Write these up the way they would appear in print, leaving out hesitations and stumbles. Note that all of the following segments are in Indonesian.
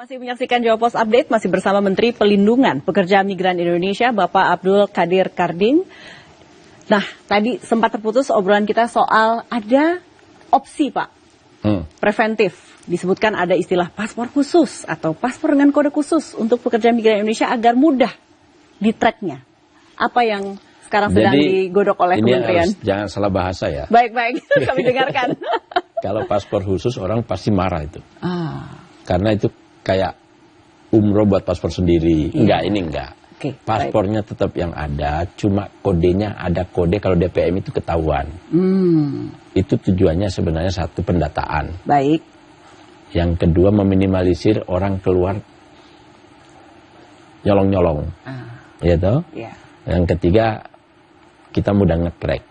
Masih menyaksikan Jawa Post Update, masih bersama Menteri Pelindungan Pekerja Migran Indonesia, Bapak Abdul Qadir Karding. Nah, tadi sempat terputus obrolan kita soal ada opsi, Pak, preventif. Disebutkan ada istilah paspor khusus atau paspor dengan kode khusus untuk pekerja migran Indonesia agar mudah di tracknya. Apa yang sekarang sedang digodok oleh Kementerian? Jangan salah bahasa ya. Baik-baik, kami dengarkan. Kalau paspor khusus orang pasti marah itu. Karena itu kayak umroh buat paspor sendiri. Enggak, ini enggak. Okay, paspornya tetap yang ada, cuma kodenya ada kode kalau DPM itu ketahuan. Itu tujuannya sebenarnya satu, pendataan. Baik. Yang kedua, meminimalisir orang keluar nyolong-nyolong. Ya toh? Yeah. Yang ketiga, kita mudah nge-track.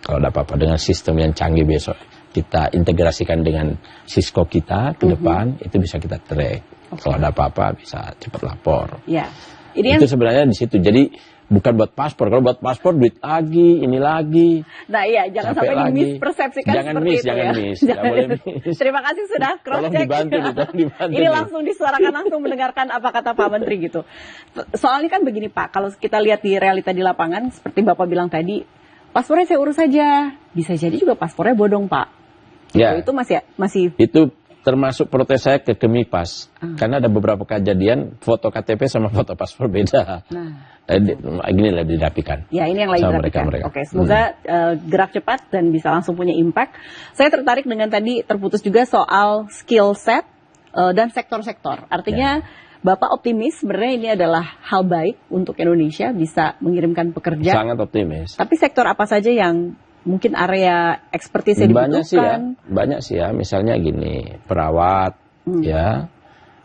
Kalau ada apa-apa dengan sistem yang canggih besok, kita integrasikan dengan Cisco kita ke depan, itu bisa kita track. Kalau ada apa-apa bisa cepat lapor. Ya. Itu sebenarnya di situ. Jadi bukan buat paspor. Kalau buat paspor duit lagi, ini lagi. Nah iya, jangan sampai dimispersepsikan seperti itu jangan ya. miss. Jangan boleh miss. Terima kasih sudah cross check. Tolong dibantu. Ini langsung disuarakan, langsung mendengarkan apa kata Pak Menteri gitu. Soalnya kan begini Pak, kalau kita lihat di realita di lapangan, seperti Bapak bilang tadi, paspornya saya urus saja. Bisa jadi juga paspornya bodong Pak. Ya. Itu masih. Itu termasuk protes saya ke Kemipas. Karena ada beberapa kejadian foto KTP sama foto paspor beda. Gini lah dirapikan. Ya, ini yang lagi dirapikan. Oke, semoga gerak cepat dan bisa langsung punya impact. Saya tertarik dengan tadi terputus juga soal skill set dan sektor-sektor. Artinya Bapak optimis sebenarnya ini adalah hal baik untuk Indonesia bisa mengirimkan pekerja. Sangat optimis. Tapi sektor apa saja yang mungkin area ekspertis yang dibutuhkan? Banyak sih ya, misalnya gini, perawat, ya,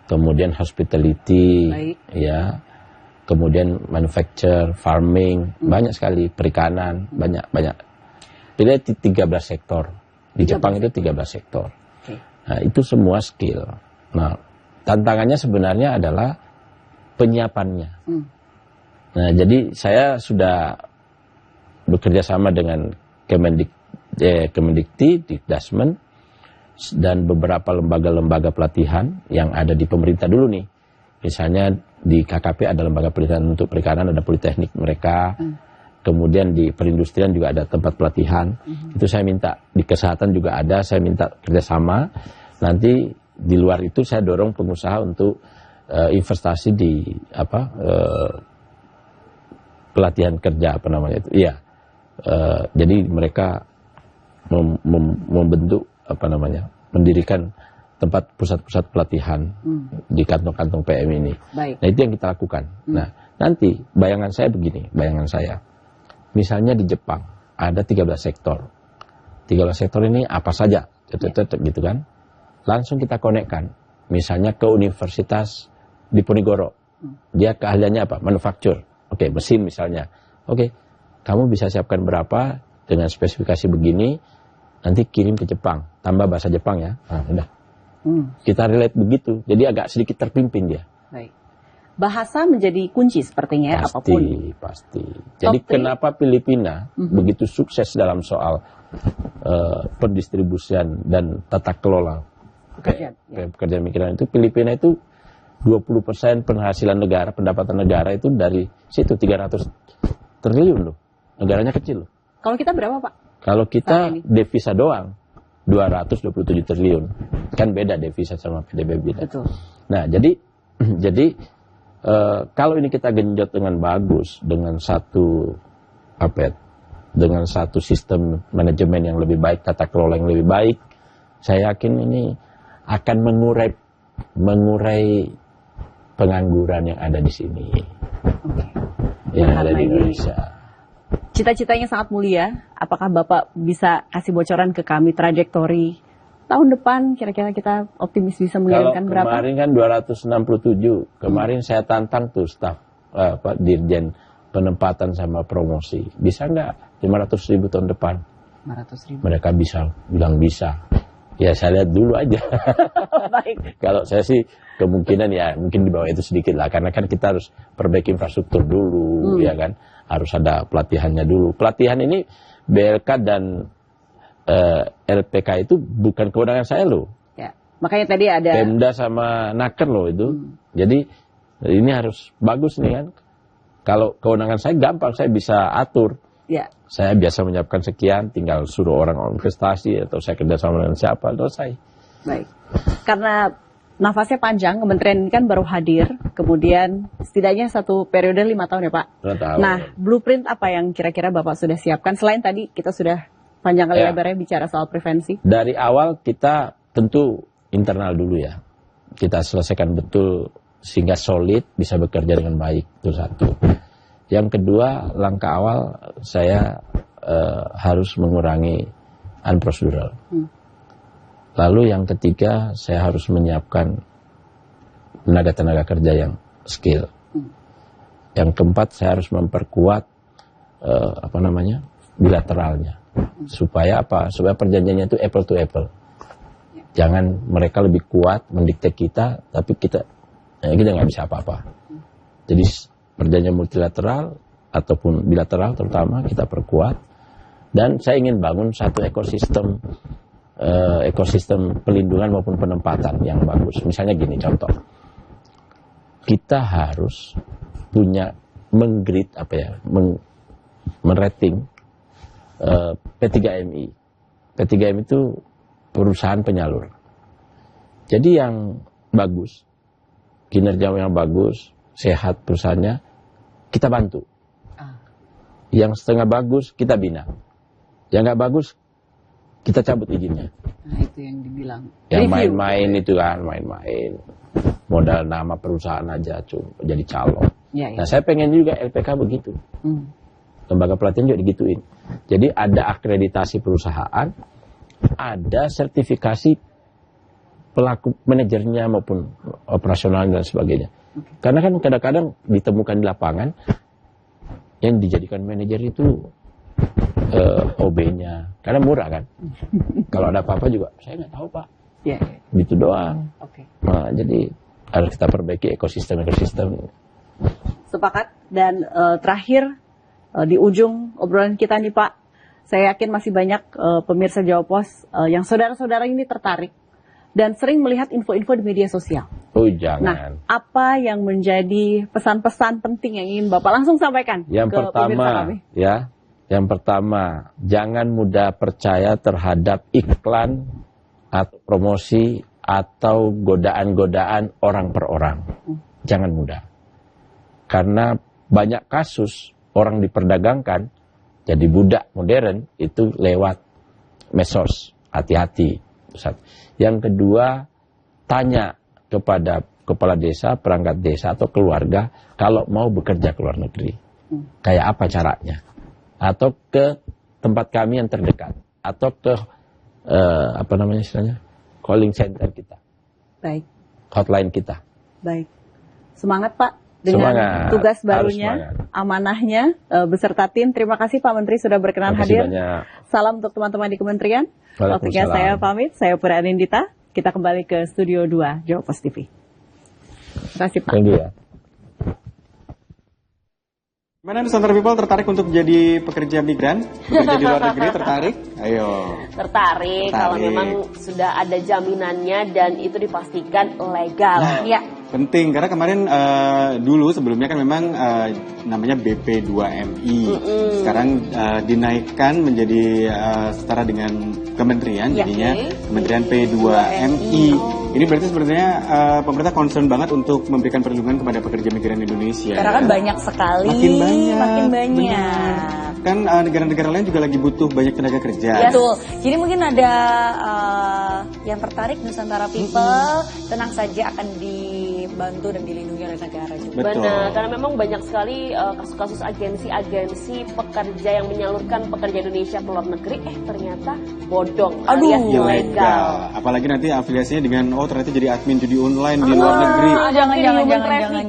kemudian hospitality, ya, kemudian manufacture, farming, banyak sekali, perikanan, banyak. Pilih 13 sektor. Di Jepang itu 13 sektor. Nah, itu semua skill. Nah, tantangannya sebenarnya adalah penyiapannya. Nah, jadi saya sudah bekerja sama dengan Kemendikti, Dikdasmen, dan beberapa lembaga-lembaga pelatihan yang ada di pemerintah dulu nih. Misalnya di KKP ada lembaga pelatihan untuk perikanan, ada politeknik mereka. Kemudian di perindustrian juga ada tempat pelatihan. Itu saya minta, di kesehatan juga ada, saya minta kerjasama. Nanti di luar itu saya dorong pengusaha untuk investasi di pelatihan kerja, apa namanya itu. Iya. Jadi mereka membentuk mendirikan tempat pusat-pusat pelatihan di kantong-kantong PM ini. Nah, itu yang kita lakukan. Nah, nanti bayangan saya begini, misalnya di Jepang ada 13 sektor. 13 sektor ini apa saja, gitu kan? Langsung kita konekkan, misalnya ke Universitas Diponegoro. Dia keahliannya apa? Manufaktur. Oke, mesin misalnya. Oke. Kamu bisa siapkan berapa dengan spesifikasi begini, nanti kirim ke Jepang, tambah bahasa Jepang ya. Nah, udah. Kita relate begitu, jadi agak sedikit terpimpin dia. Baik. Bahasa menjadi kunci sepertinya apapun. Pasti. Jadi kenapa Filipina begitu sukses dalam soal pendistribusian dan tata kelola pekerjaan migran itu? Filipina itu 20% penghasilan negara, pendapatan negara itu dari situ, 300 triliun loh. Negaranya kecil loh. Kalau kita berapa Pak? Kalau kita devisa doang 227 triliun. Kan beda devisa sama PDB. Betul. Nah, jadi kalau ini kita genjot dengan bagus, dengan satu sistem manajemen yang lebih baik, tata kelola yang lebih baik, saya yakin ini akan mengurai pengangguran yang ada di sini. Yang ada di Indonesia. Cita-citanya sangat mulia. Apakah Bapak bisa kasih bocoran ke kami trajektori tahun depan kira-kira kita optimis bisa mengirimkan berapa? Kemarin kan 267. Kemarin saya tantang tuh staf Dirjen penempatan sama promosi. Bisa nggak 500.000 tahun depan? 500.000. Mereka bilang bisa. Ya saya lihat dulu aja. Baik. Kalau saya sih kemungkinan ya mungkin di bawah itu sedikit lah, karena kan kita harus perbaiki infrastruktur dulu, ya kan, harus ada pelatihannya dulu. Pelatihan ini BLK dan LPK itu bukan kewenangan saya loh. Makanya tadi ada Pemda sama Naker loh itu. Jadi ini harus bagus nih kan. Kalau kewenangan saya gampang, saya bisa atur. ya. Saya biasa menyiapkan sekian, tinggal suruh orang investasi atau saya kerjasama dengan siapa, selesai. Baik. Karena nafasnya panjang, kementerian ini kan baru hadir, kemudian setidaknya 1 periode 5 tahun ya Pak. 2 tahun. Nah, blueprint apa yang kira-kira Bapak sudah siapkan? Selain tadi kita sudah panjang kali lebarnya bicara soal prevensi. Dari awal kita tentu internal dulu ya. Kita selesaikan betul sehingga solid, bisa bekerja dengan baik, itu satu. Yang kedua, langkah awal saya harus mengurangi unprocedural. Lalu yang ketiga, saya harus menyiapkan tenaga-tenaga kerja yang skill. Yang keempat, saya harus memperkuat bilateralnya. Supaya apa? Supaya perjanjiannya itu apple to apple. Jangan mereka lebih kuat mendikte kita, tapi kita nggak bisa apa-apa. Jadi perjanjian multilateral ataupun bilateral terutama kita perkuat. Dan saya ingin bangun satu ekosistem pelindungan maupun penempatan yang bagus. Misalnya gini contoh, kita harus punya menggrade merating P3MI. P3MI itu perusahaan penyalur. Jadi yang bagus, kinerja yang bagus, sehat perusahaannya, kita bantu. Yang setengah bagus, kita bina. Yang nggak bagus, kita cabut izinnya. Nah, itu yang dibilang. Yang main-main itu kan, main-main. Modal nama perusahaan aja, jadi calon. Ya. Nah, saya pengen juga LPK begitu. Lembaga pelatihan juga digituin. Jadi ada akreditasi perusahaan, ada sertifikasi pelaku manajernya maupun operasional dan sebagainya. Karena kan kadang-kadang ditemukan di lapangan yang dijadikan manajer itu OB-nya, karena murah kan. Kalau ada apa-apa juga saya nggak tahu Pak. Ya. Gitu doang. Oke. Nah, jadi harus kita perbaiki ekosistem. Sepakat. Dan terakhir di ujung obrolan kita nih Pak, saya yakin masih banyak pemirsa Jawa Pos yang saudara-saudara ini tertarik dan sering melihat info-info di media sosial. Oh jangan. Nah, apa yang menjadi pesan-pesan penting yang ingin Bapak langsung sampaikan ke pemirsa kami? Yang pertama, jangan mudah percaya terhadap iklan atau promosi atau godaan-godaan orang per orang. Jangan mudah. Karena banyak kasus orang diperdagangkan jadi budak modern itu lewat medsos. Hati-hati. Yang kedua, tanya kepada kepala desa, perangkat desa atau keluarga kalau mau bekerja ke luar negeri. Kayak apa caranya? Atau ke tempat kami yang terdekat, atau ke calling center kita. Baik. Hotline kita. Baik. Semangat Pak dengan tugas barunya, amanahnya beserta tim. Terima kasih Pak Menteri sudah berkenan hadir. Banyak. Salam untuk teman-teman di kementerian. Waktunya saya pamit. Saya Pura Anindita. Kita kembali ke Studio 2 Jawa Pos TV. Terima kasih Pak. Thank you ya. Gimana Nusantara People tertarik untuk jadi pekerja migran? Bekerja di luar negeri tertarik? Ayo. Tertarik kalau memang sudah ada jaminannya dan itu dipastikan legal. Nah, ya. Penting karena kemarin dulu sebelumnya kan memang namanya BP2MI. Sekarang dinaikkan menjadi setara dengan kementerian, jadinya Kementerian P2MI. Ini berarti sebenarnya pemerintah concern banget untuk memberikan perlindungan kepada pekerja migran Indonesia. Karena kan banyak sekali. Makin banyak. Kan negara-negara lain juga lagi butuh banyak tenaga kerja. Ya, betul. Jadi mungkin ada yang tertarik Nusantara People, tenang saja akan dibantu dan dilindungi oleh negara juga. Betul. Benar, karena memang banyak sekali kasus-kasus agensi-agensi pekerja yang menyalurkan pekerja Indonesia ke luar negeri, ternyata bodong alias ilegal. Apalagi nanti afiliasinya dengan ternyata jadi admin judi online di luar negeri. Jangan.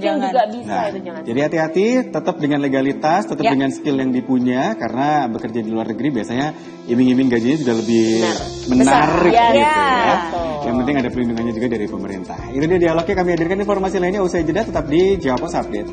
Juga bisa itu jangan. Jadi hati-hati, tetap dengan legalitas, tetap dengan skill yang dipunya, karena bekerja di luar negeri biasanya iming-iming gajinya sudah lebih menarik gitu ya. Yang penting ada perlindungannya juga dari pemerintah. Itu dia dialognya, kami hadirkan informasi lainnya usai jeda, tetap di Jawa Pos Update.